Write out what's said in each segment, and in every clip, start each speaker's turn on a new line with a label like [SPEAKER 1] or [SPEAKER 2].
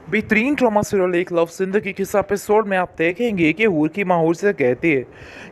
[SPEAKER 1] बेहतरीन drama serial एक love जिंदगी के इस एपिसोड में आप देखेंगे कि हूर की माँ हूर से कहती है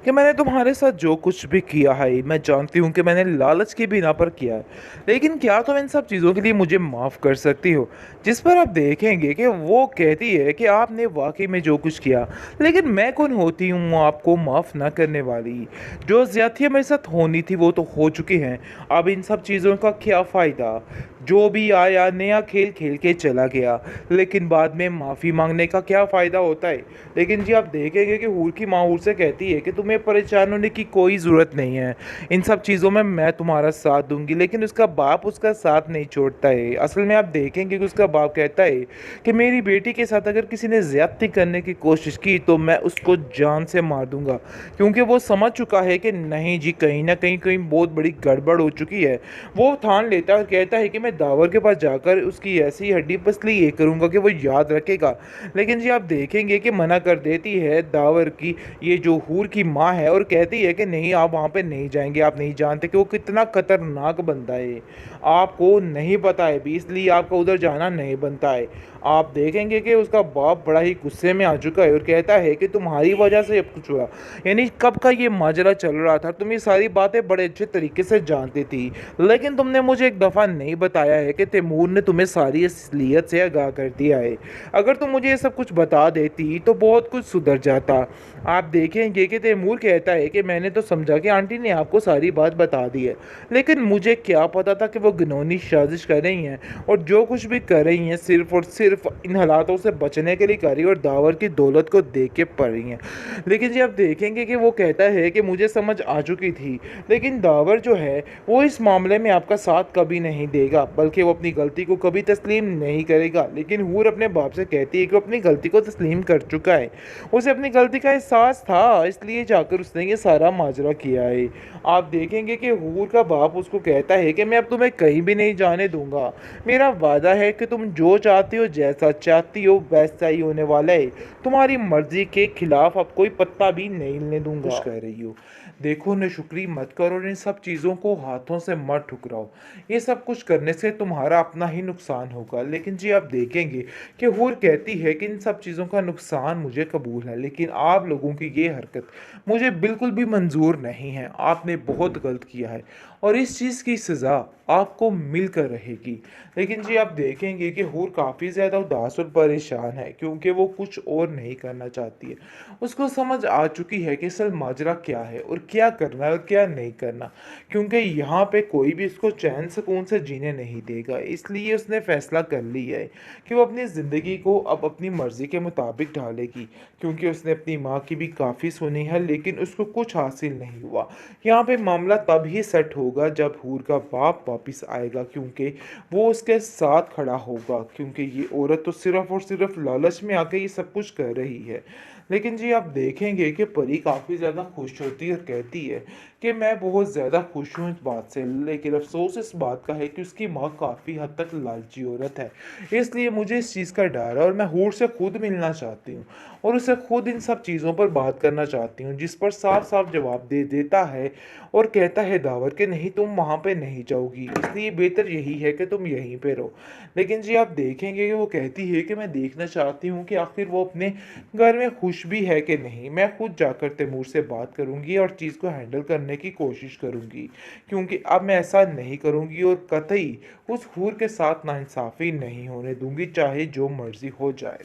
[SPEAKER 1] कि मैंने तुम्हारे साथ जो कुछ भी किया है मैं जानती हूँ कि मैंने लालच की बिना पर किया है, लेकिन क्या तुम इन सब चीज़ों के लिए मुझे माफ़ कर सकती हो। जिस पर आप देखेंगे कि वो कहती है कि आपने वाकई में जो कुछ किया, लेकिन मैं कौन होती हूँ आपको माफ़ ना करने वाली। जो ज्यादतियाँ मेरे साथ होनी थी वो तो हो चुकी हैं, अब इन सब चीज़ों का क्या फ़ायदा। जो भी आया नया खेल खेल के चला गया, लेकिन बाद में माफ़ी मांगने का क्या फ़ायदा होता है। लेकिन जी आप देखेंगे कि हूर की माँ हूर से कहती है कि तुम्हें परेशान होने की कोई ज़रूरत नहीं है, इन सब चीज़ों में मैं तुम्हारा साथ दूंगी। लेकिन उसका बाप उसका साथ नहीं छोड़ता है। असल में आप देखेंगे कि उसका बाप कहता है कि मेरी बेटी के साथ अगर किसी ने ज़्यादती करने की कोशिश की तो मैं उसको जान से मार दूंगा, क्योंकि वो समझ चुका है कि नहीं जी, कहीं ना कहीं कहीं बहुत बड़ी गड़बड़ हो चुकी है। वो ठान लेता है और कहता है कि मैं दावर के पास जाकर उसकी ऐसी हड्डी पसली ये करूंगा कि वो याद रखेगा। लेकिन जी आप देखेंगे कि मना कर देती है दावर की ये जो हूर की माँ है, और कहती है कि नहीं, आप वहाँ पे नहीं जाएंगे, आप नहीं जानते कि वो कितना खतरनाक बंदा है, आपको नहीं पता है भी, इसलिए आपका उधर जाना नहीं बनता है। आप देखेंगे कि उसका बाप बड़ा ही गुस्से में आ चुका है और कहता है कि तुम्हारी वजह से अब कुछ हुआ, यानी कब का ये माजरा चल रहा था, तुम ये सारी बातें बड़े अच्छे तरीके से जानती थी, लेकिन तुमने मुझे एक दफ़ा नहीं बताया है कि तैमूर ने तुम्हें सारी असलियत से आगाह कर दिया है। अगर तुम मुझे ये सब कुछ बता देती तो बहुत कुछ सुधर जाता। आप देखेंगे कि तैमूर कहता है कि मैंने तो समझा कि आंटी ने आपको सारी बात बता दी है, लेकिन मुझे क्या पता था कि वो घिनौनी साजिश कर रही हैं, और जो कुछ भी कर रही हैं सिर्फ और सिर्फ इन हालातों से बचने के लिए कर रही है और दावर की दौलत को देख के पड़ रही हैं। लेकिन जी आप देखेंगे कि वो कहता है कि मुझे समझ आ चुकी थी, लेकिन दावर जो है वो इस मामले में आपका साथ कभी नहीं देगा, बल्कि वो अपनी गलती को कभी तस्लीम नहीं करेगा। लेकिन हूर अपने बाप से कहती है कि वो अपनी गलती को तस्लीम कर चुका है, उसे अपनी गलती का एहसास था, इसलिए जाकर उसने ये सारा माजरा किया है। आप देखेंगे कि हूर का बाप उसको कहता है कि मैं अब तुम्हें कहीं भी नहीं जाने दूंगा, मेरा वादा है कि तुम जो चाहती हो जैसा चाहती हो वैसा ही होने वाला है, तुम्हारी मर्जी के खिलाफ अब कोई पत्ता भी नहीं हिलने दूंगा। कुछ कह रही हो, देखो नशुक्री मत करो और इन सब चीज़ों को हाथों से मत ठुकराओ, ये सब कुछ करने से तुम्हारा अपना ही नुकसान होगा। लेकिन जी आप देखेंगे कि हूर कहती है कि इन सब चीज़ों का नुकसान मुझे कबूल है, लेकिन आप लोगों की ये हरकत मुझे बिल्कुल भी मंजूर नहीं है, आपने बहुत गलत किया है और इस चीज़ की सज़ा आपको मिलकर रहेगी। लेकिन जी आप देखेंगे कि हूर काफ़ी ज़्यादा उदास और परेशान है, क्योंकि वो कुछ और नहीं करना चाहती है। उसको समझ आ चुकी है कि असल माजरा क्या है और क्या करना है और क्या नहीं करना, क्योंकि यहाँ पे कोई भी उसको चैन सुकून से जीने नहीं देगा। इसलिए उसने फैसला कर लिया है कि वो अपनी ज़िंदगी को अब अपनी मर्ज़ी के मुताबिक ढालेगी, क्योंकि उसने अपनी माँ की भी काफ़ी सुनी है, लेकिन उसको कुछ हासिल नहीं हुआ। यहाँ पे मामला तब ही सेट होगा जब हूर का बाप वापिस आएगा, क्योंकि वो उसके साथ खड़ा होगा, क्योंकि ये औरत तो सिर्फ और सिर्फ लालच में आके ये सब कुछ कर रही है। लेकिन जी आप देखेंगे कि परी काफ़ी ज़्यादा खुश होती है और कहती है कि मैं बहुत ज़्यादा खुश हूँ इस बात से, लेकिन अफसोस इस बात का है कि उसकी माँ काफ़ी हद तक लालची औरत है, इसलिए मुझे इस चीज़ का डर है और मैं हूर से खुद मिलना चाहती हूँ और उसे खुद इन सब चीज़ों पर बात करना चाहती हूँ। जिस पर साफ साफ जवाब दे देता है और कहता है दावर कि नहीं, तुम वहाँ पे नहीं जाओगी, इसलिए बेहतर यही है कि तुम यहीं पे रहो। लेकिन जी आप देखेंगे कि वो कहती है कि मैं देखना चाहती हूँ कि आखिर वो अपने घर में खुश भी है कि नहीं। मैं खुद जाकर तैमूर से बात करूंगी और चीज़ को हैंडल करने की कोशिश करूंगी, क्योंकि अब मैं ऐसा नहीं करूंगी और कतई उस हूर के साथ नाइंसाफ़ी नहीं होने दूंगी, चाहे जो मर्जी हो जाए।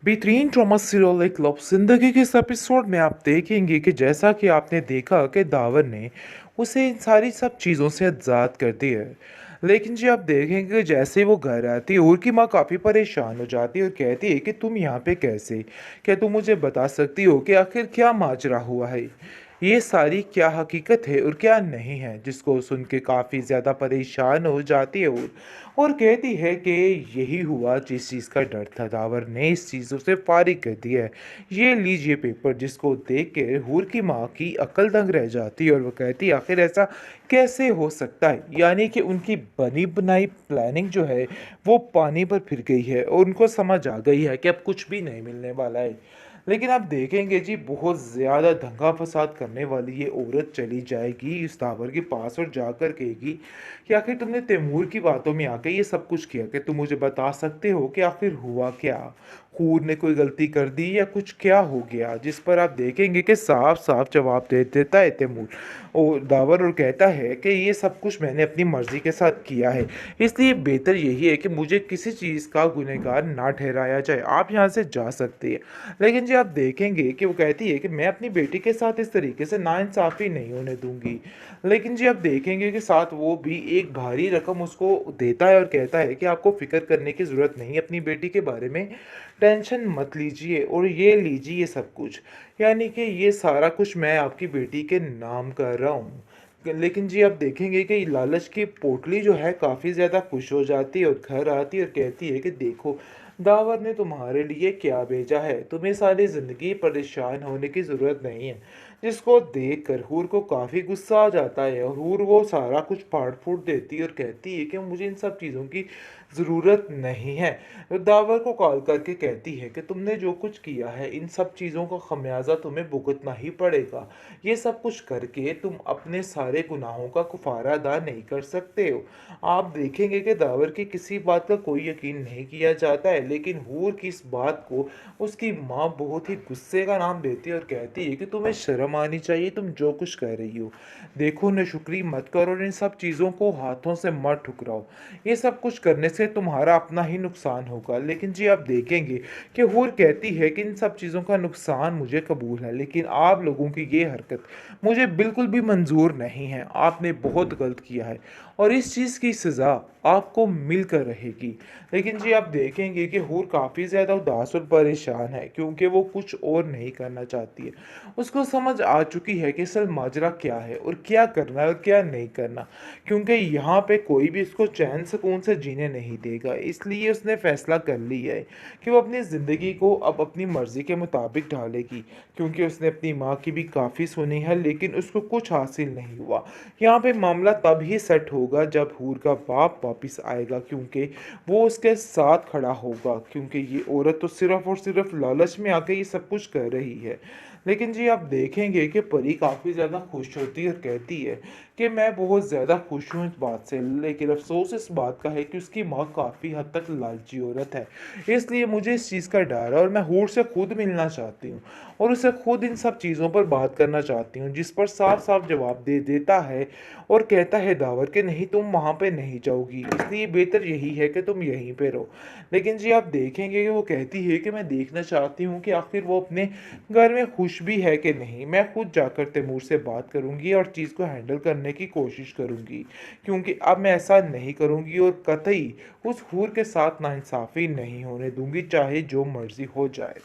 [SPEAKER 1] बेहतरीन ड्रामा सीरियल एक लव जिंदगी के इस एपिसोड में आप देखेंगे कि जैसा कि आपने देखा कि दावर ने उसे इन सारी सब चीज़ों से आज़ाद कर दिया है, लेकिन जी आप देखेंगे कि जैसे ही वो घर आती है और की माँ काफ़ी परेशान हो जाती है और कहती है कि तुम यहाँ पे कैसे, क्या तुम मुझे बता सकती हो कि आखिर क्या माजरा हुआ है, ये सारी क्या हकीकत है और क्या नहीं है। जिसको सुन के काफ़ी ज़्यादा परेशान हो जाती है और कहती है कि यही हुआ जिस चीज़ का डर था, दावर ने इस चीज़ों से फारिग कर दिया है, ये लीजिए पेपर। जिसको देख के हूर की माँ की अकल दंग रह जाती है और वो कहती है आखिर ऐसा कैसे हो सकता है, यानी कि उनकी बनी बनाई प्लानिंग जो है वो पानी पर फिर गई है और उनको समझ आ गई है कि अब कुछ भी नहीं मिलने वाला है। लेकिन आप देखेंगे जी बहुत ज़्यादा दंगा-फ़साद करने वाली ये औरत चली जाएगी इस टावर के पास और जाकर कहेगी कि आखिर तुमने तैमूर की बातों में आके ये सब कुछ किया, क्या तुम मुझे बता सकते हो कि आखिर हुआ क्या? हूर ने कोई गलती कर दी या कुछ क्या हो गया? जिस पर आप देखेंगे कि साफ-साफ जवाब दे देता है तैमूर और दावर और कहता है कि ये सब कुछ मैंने अपनी मर्ज़ी के साथ किया है। इसलिए बेहतर यही है कि मुझे किसी चीज़ का गुनहगार ना ठहराया जाए। आप यहाँ से जा सकते हैं। लेकिन जी आप देखेंगे कि वो कहती है कि मैं अपनी बेटी के साथ इस तरीके से नाइंसाफ़ी नहीं होने दूँगी। लेकिन जी आप देखेंगे कि साथ वो भी एक भारी रकम उसको देता है और कहता है कि आपको फ़िक्र करने की ज़रूरत नहीं है अपनी बेटी के बारे में, टेंशन मत लीजिए और ये लीजिए सब कुछ। यानी कि ये सारा कुछ मैं आपकी बेटी के नाम कर रहा हूँ। लेकिन जी आप देखेंगे कि लालच की पोटली जो है काफ़ी ज़्यादा खुश हो जाती है और घर आती है और कहती है कि देखो दावर ने तुम्हारे लिए क्या भेजा है, तुम्हें सारी ज़िंदगी परेशान होने की ज़रूरत नहीं है। जिसको देखकर हूर को काफ़ी गुस्सा आ जाता है और हूर वो सारा कुछ फाड़ फूट देती है और कहती है कि मुझे इन सब चीज़ों की ज़रूरत नहीं है। दावर को कॉल करके कहती है कि तुमने जो कुछ किया है इन सब चीज़ों का खमियाजा तुम्हें भुगतना ही पड़ेगा। ये सब कुछ करके तुम अपने सारे गुनाहों का कुफारा अदा नहीं कर सकते हो। आप देखेंगे कि दावर की किसी बात का कोई यकीन नहीं किया जाता है, लेकिन हूर की इस बात को उसकी माँ बहुत ही गुस्से का नाम देती है और कहती है कि तुम्हें शर्म आनी चाहिए, तुम जो कुछ कह रही हो। देखो नाशुक्री मत करो और इन सब चीज़ों को हाथों से मत ठुकराओ। ये सब कुछ करने से तुम्हारा अपना ही नुकसान होगा। लेकिन जी आप देखेंगे कि हूर कहती है कि इन सब चीज़ों का नुकसान मुझे कबूल है, लेकिन आप लोगों की ये हरकत मुझे बिल्कुल भी मंजूर नहीं है। आपने बहुत गलत किया है और इस चीज़ की सज़ा आपको मिलकर रहेगी। लेकिन जी आप देखेंगे कि हूर काफ़ी ज़्यादा उदास और परेशान है क्योंकि वो कुछ और नहीं करना चाहती है। उसको समझ आ चुकी है कि असल माजरा क्या है और क्या करना है और क्या नहीं करना, क्योंकि यहाँ पे कोई भी उसको चैन सुकून से जीने नहीं देगा। इसलिए उसने फैसला कर लिया है कि वो अपनी ज़िंदगी को अब अपनी मर्ज़ी के मुताबिक ढालेगी, क्योंकि उसने अपनी माँ की भी काफ़ी सुनी है लेकिन उसको कुछ हासिल नहीं हुआ। यहाँ पे मामला तब ही सेट होगा जब हूर का बाप वापिस आएगा, क्योंकि वो उसके साथ खड़ा होगा, क्योंकि ये औरत तो सिर्फ़ और सिर्फ़ लालच में आके ये सब कुछ कर रही है। लेकिन जी आप देखेंगे कि परी काफ़ी ज़्यादा खुश होती है और कहती है कि मैं बहुत ज़्यादा खुश हूँ इस बात से, लेकिन अफ़सोस इस बात का है कि उसकी माँ काफ़ी हद तक लालची औरत है। इसलिए मुझे इस चीज़ का डर है और मैं हूर से खुद मिलना चाहती हूँ और उससे खुद इन सब चीज़ों पर बात करना चाहती हूँ, जिस पर साफ-साफ जवाब दे देता है और कहता है दावर कि नहीं तुम वहाँ पे नहीं जाओगी, इसलिए बेहतर यही है कि तुम यहीं पे रहो। लेकिन जी आप देखेंगे कि वो कहती है कि मैं देखना चाहती हूँ कि आखिर वो अपने घर में खुश भी है कि नहीं। मैं खुद जाकर तैमूर से बात करूँगी और चीज़ को हैंडल करने की कोशिश करूँगी, क्योंकि अब मैं ऐसा नहीं करूँगी और कतई उस हूर के साथ नाइंसाफ़ी नहीं होने दूँगी, चाहे जो मर्ज़ी हो जाए।